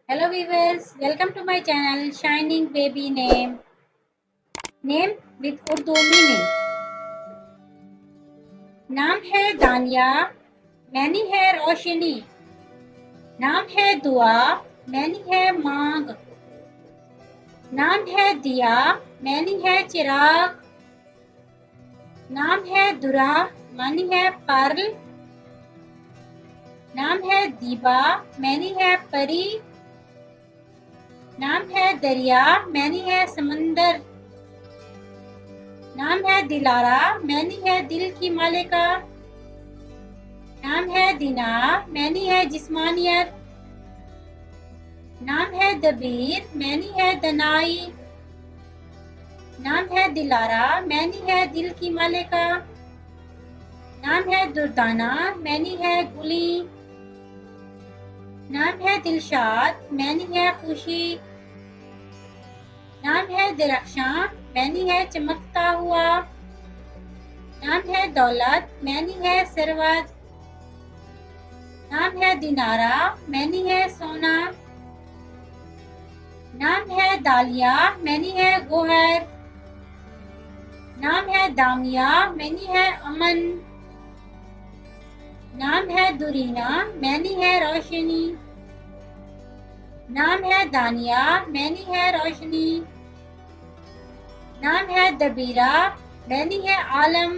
Hello viewers, welcome to my channel Shining Baby Name with Urdu meaning. नाम है दानिया, मैंने है रोशनी. नाम है दुआ, मैंने है मांग. नाम है दिया, मैंने है चिराग. नाम है दुरा, मैंने है पर्ल. नाम है दीबा, मैंने है परी. नाम है दरिया, मैंने है समंदर. नाम है दिलारा, मैंने है दिल की मालिका. नाम है दिना, मैंने है जिस्मानियत. नाम है दबीर, मैंने है दनाई. नाम है दिलारा, मैंने है दिल की मालिका. नाम है दुर्दाना, मैंने है गुली. नाम है दिलशाद, मैंने है खुशी. नाम है दरख्शां, मैंने है चमकता हुआ. नाम है दौलत, मैंने है सरवत. नाम है दिनारा, मैंने है सोना. नाम है दालिया, मैंने है गोहर. नाम है दामिया, मैंने है अमन. नाम है दुरीना, मैंने है रोशनी. नाम है दानिया, मैंने है रोशनी. नाम है दबीरा, मैंने है आलम.